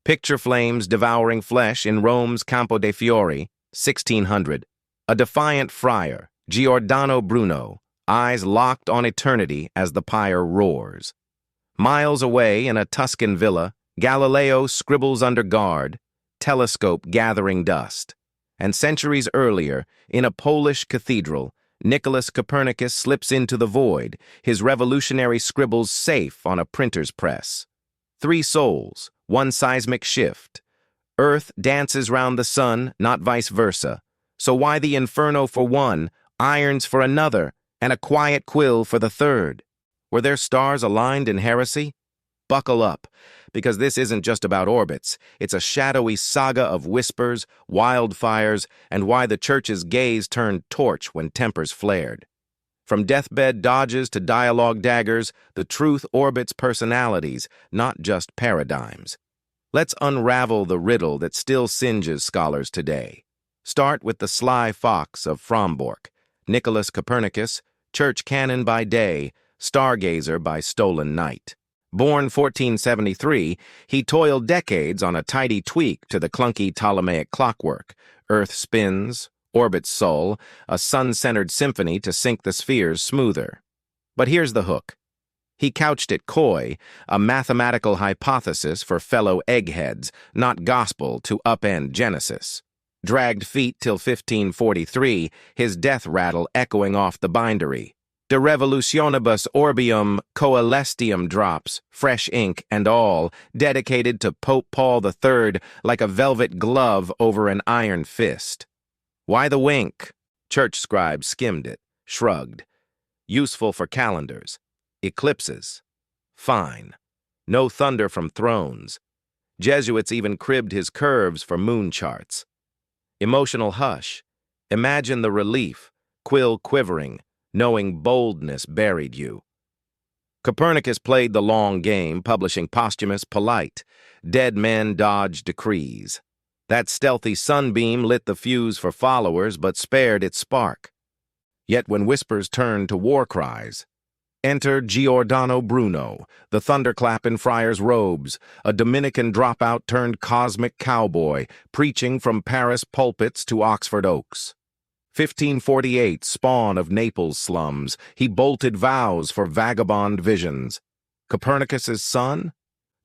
Picture flames devouring flesh in Rome's Campo dei Fiori, 1600. A defiant friar, Giordano Bruno, eyes locked on eternity as the pyre roars. Miles away in a Tuscan villa, Galileo scribbles under guard, telescope gathering dust. And centuries earlier, in a Polish cathedral, Nicolaus Copernicus slips into the void, his revolutionary scribbles safe on a printer's press. 3 souls, 1 seismic shift. Earth dances round the sun, not vice versa. So why the inferno for one, irons for another, and a quiet quill for the third? Were their stars aligned in heresy? Buckle up, because this isn't just about orbits. It's a shadowy saga of whispers, wildfires, and why the church's gaze turned torch when tempers flared. From deathbed dodges to dialogue daggers, the truth orbits personalities, not just paradigms. Let's unravel the riddle that still singes scholars today. Start with the sly fox of Frombork, Nicolaus Copernicus, church canon by day, stargazer by stolen night. Born 1473, he toiled decades on a tidy tweak to the clunky Ptolemaic clockwork. Earth spins, orbits Sol, a sun-centered symphony to sync the spheres smoother. But here's the hook. He couched it coy, a mathematical hypothesis for fellow eggheads, not gospel to upend Genesis. Dragged feet till 1543, his death rattle echoing off the bindery. De Revolutionibus Orbium Coelestium drops, fresh ink and all, dedicated to Pope Paul III like a velvet glove over an iron fist. Why the wink? Church scribes skimmed it, shrugged. Useful for calendars. Eclipses. Fine. No thunder from thrones. Jesuits even cribbed his curves for moon charts. Emotional hush. Imagine the relief, quill quivering, knowing boldness buried you. Copernicus played the long game, publishing posthumous, polite. Dead men dodged decrees. That stealthy sunbeam lit the fuse for followers, but spared its spark. Yet when whispers turned to war cries, enter Giordano Bruno, the thunderclap in friar's robes, a Dominican dropout turned cosmic cowboy, preaching from Paris pulpits to Oxford oaks. 1548, spawn of Naples slums, he bolted vows for vagabond visions. Copernicus's son?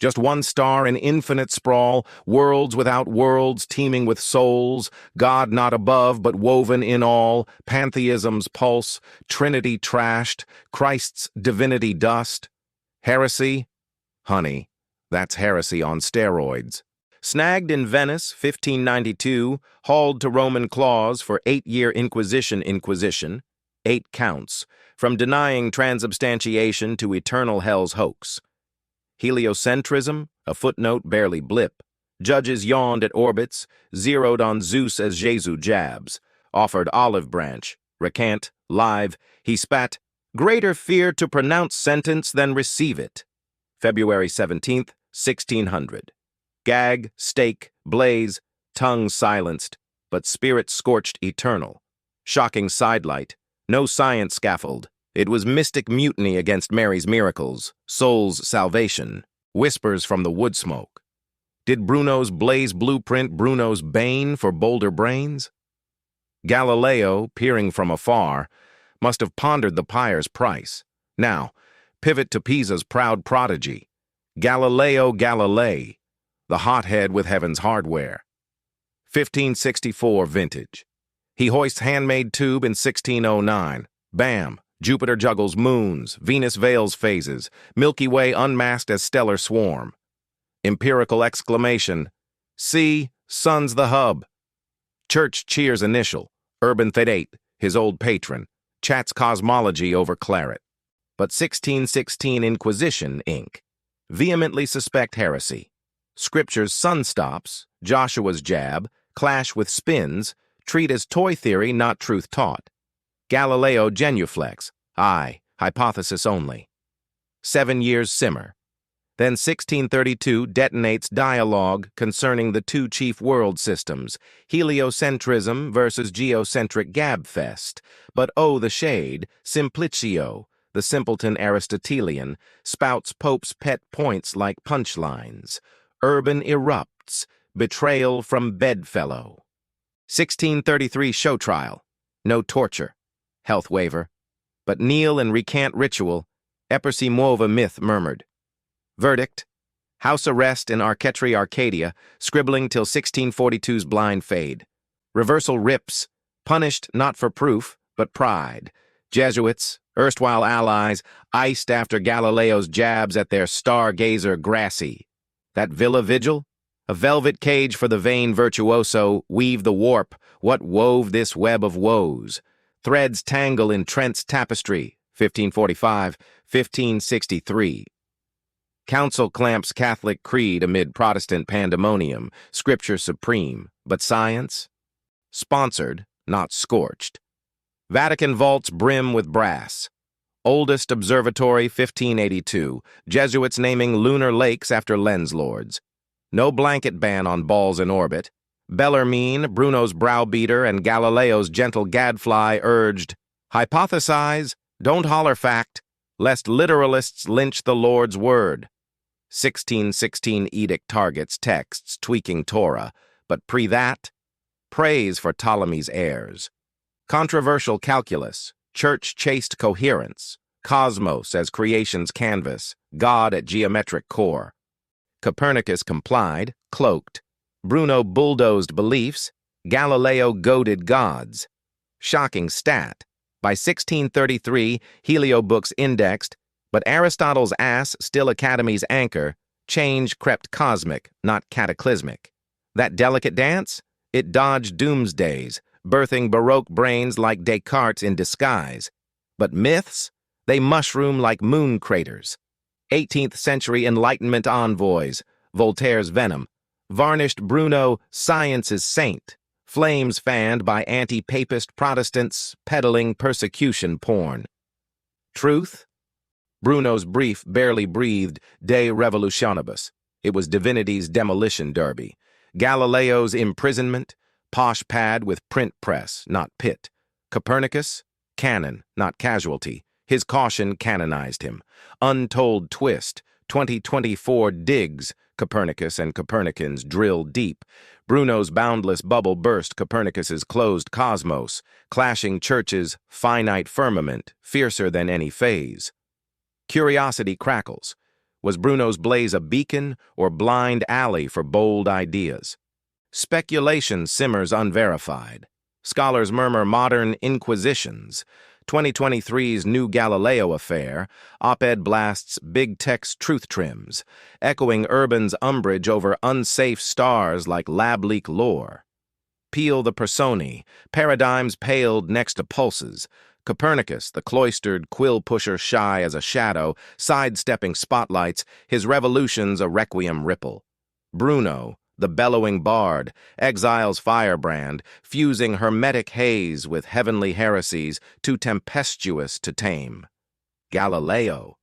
Just one star in infinite sprawl, worlds without worlds teeming with souls, God not above but woven in all, pantheism's pulse, Trinity trashed, Christ's divinity dust. Heresy? Honey, that's heresy on steroids. Snagged in Venice, 1592, hauled to Roman claws for 8-year Inquisition, 8 counts, from denying transubstantiation to eternal hell's hoax. Heliocentrism, a footnote barely blip. Judges yawned at orbits, zeroed on Zeus as Jesuit jabs. Offered olive branch. Recant, live, he spat, greater fear to pronounce sentence than receive it. February 17th, 1600. Gag, stake, blaze, tongue silenced, but spirit scorched eternal. Shocking sidelight, no science scaffold. It was mystic mutiny against Mary's miracles, soul's salvation, whispers from the wood smoke. Did Bruno's blaze blueprint Bruno's bane for bolder brains? Galileo, peering from afar, must have pondered the pyre's price. Now, pivot to Pisa's proud prodigy, Galileo Galilei, the hothead with heaven's hardware. 1564 vintage. He hoists handmade tube in 1609. Bam! Jupiter juggles moons, Venus veils phases, Milky Way unmasked as stellar swarm. Empirical exclamation. See, sun's the hub. Church cheers initial. Urban VIII, his old patron, chats cosmology over claret. But 1616 Inquisition, Inc. vehemently suspect heresy. Scripture's sunstops, Joshua's jab, clash with spins, treat as toy theory, not truth taught. Galileo genuflex, hypothesis only. 7 years simmer. Then 1632 detonates dialogue concerning the 2 chief world systems, heliocentrism versus geocentric gabfest. But oh, the shade, Simplicio, the simpleton Aristotelian, spouts Pope's pet points like punchlines. Urban erupts, betrayal from bedfellow. 1633 show trial, no torture, health waiver, but kneel and recant ritual, eper si muova myth murmured. Verdict, house arrest in Archetri, Arcadia, scribbling till 1642's blind fade. Reversal rips, punished not for proof, but pride. Jesuits, erstwhile allies, iced after Galileo's jabs at their stargazer Grassi. That villa vigil? A velvet cage for the vain virtuoso, weave the warp, what wove this web of woes? Threads tangle in Trent's tapestry, 1545, 1563. Council clamps Catholic creed amid Protestant pandemonium, scripture supreme, but science? Sponsored, not scorched. Vatican vaults brim with brass. Oldest observatory, 1582, Jesuits naming lunar lakes after lens lords. No blanket ban on balls in orbit. Bellarmine, Bruno's browbeater, and Galileo's gentle gadfly urged, hypothesize, don't holler fact, lest literalists lynch the Lord's word. 1616 edict targets texts tweaking Torah, but pre-that, praise for Ptolemy's heirs. Controversial calculus, church-chased coherence, cosmos as creation's canvas, God at geometric core. Copernicus complied, cloaked. Bruno bulldozed beliefs. Galileo goaded gods. Shocking stat. By 1633, heliobooks indexed, but Aristotle's ass still Academy's anchor, change crept cosmic, not cataclysmic. That delicate dance? It dodged doomsdays, birthing Baroque brains like Descartes in disguise. But myths? They mushroom like moon craters. 18th century Enlightenment envoys, Voltaire's venom, varnished Bruno science's saint, flames fanned by anti-papist Protestants peddling persecution porn. Truth? Bruno's brief, barely breathed De Revolutionibus. It was divinity's demolition derby. Galileo's imprisonment, posh pad with print press, not pit. Copernicus, canon, not casualty. His caution canonized him. Untold twist, 2024 digs, Copernicus and Copernicans drill deep. Bruno's boundless bubble burst Copernicus's closed cosmos, clashing churches, finite firmament, fiercer than any phase. Curiosity crackles. Was Bruno's blaze a beacon or blind alley for bold ideas? Speculation simmers unverified. Scholars murmur modern inquisitions. 2023's New Galileo affair, op-ed blasts big text truth trims, echoing Urban's umbrage over unsafe stars like lab-leak lore. Peel the personae, paradigms paled next to pulses. Copernicus, the cloistered quill-pusher shy as a shadow, sidestepping spotlights, his revolutions a requiem ripple. Bruno, the bellowing bard, exile's firebrand, fusing hermetic haze with heavenly heresies too tempestuous to tame. Galileo,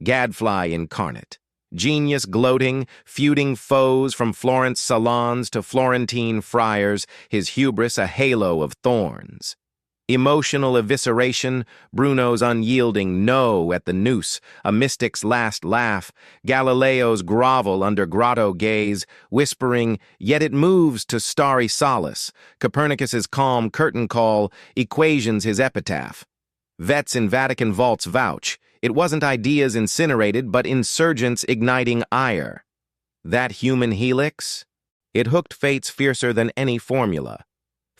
gadfly incarnate, genius gloating, feuding foes from Florence salons to Florentine friars, his hubris a halo of thorns. Emotional evisceration, Bruno's unyielding no at the noose, a mystic's last laugh, Galileo's grovel under grotto gaze, whispering, yet it moves to starry solace, Copernicus's calm curtain call, equations his epitaph. Vets in Vatican vaults vouch, it wasn't ideas incinerated, but insurgents igniting ire. That human helix? It hooked fates fiercer than any formula.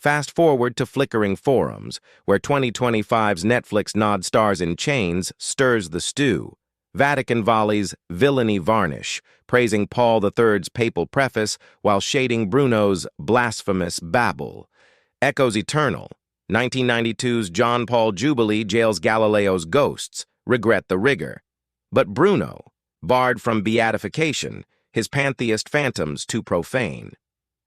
Fast forward to flickering forums, where 2025's Netflix nod stars in chains stirs the stew. Vatican volleys villainy varnish, praising Paul III's papal preface while shading Bruno's blasphemous babble. Echoes eternal. 1992's John Paul Jubilee jails Galileo's ghosts, regret the rigor. But Bruno, barred from beatification, his pantheist phantoms too profane.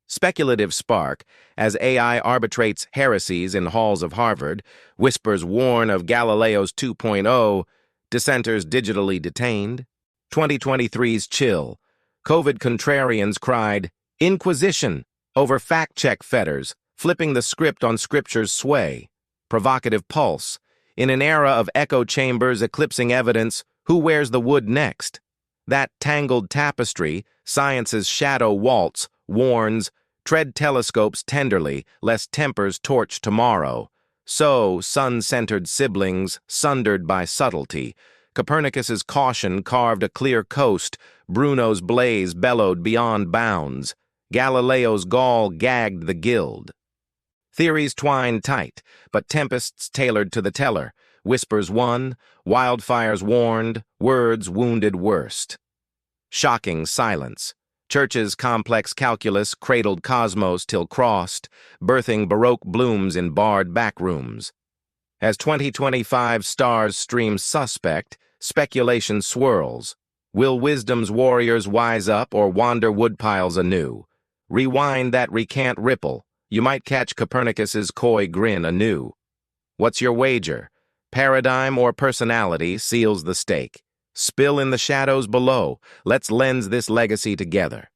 Speculative spark, as AI arbitrates heresies in halls of Harvard, whispers warn of Galileo's 2.0, dissenters digitally detained. 2023's chill. COVID contrarians cried, Inquisition, over fact-check fetters, flipping the script on Scripture's sway. Provocative pulse. In an era of echo chambers eclipsing evidence, who wears the wood next? That tangled tapestry, science's shadow waltz, warns, tread telescopes tenderly, lest tempers torch tomorrow. So, sun-centered siblings, sundered by subtlety. Copernicus's caution carved a clear coast, Bruno's blaze bellowed beyond bounds. Galileo's gall gagged the guild. Theories twined tight, but tempests tailored to the teller. Whispers won, wildfires warned, words wounded worst. Shocking silence. Church's complex calculus cradled cosmos till crossed, birthing Baroque blooms in barred backrooms. As 2025 stars stream suspect, speculation swirls. Will wisdom's warriors wise up or wander woodpiles anew? Rewind that recant ripple. You might catch Copernicus's coy grin anew. What's your wager? Paradigm or personality seals the stake. Spill in the shadows below. Let's lens this legacy together.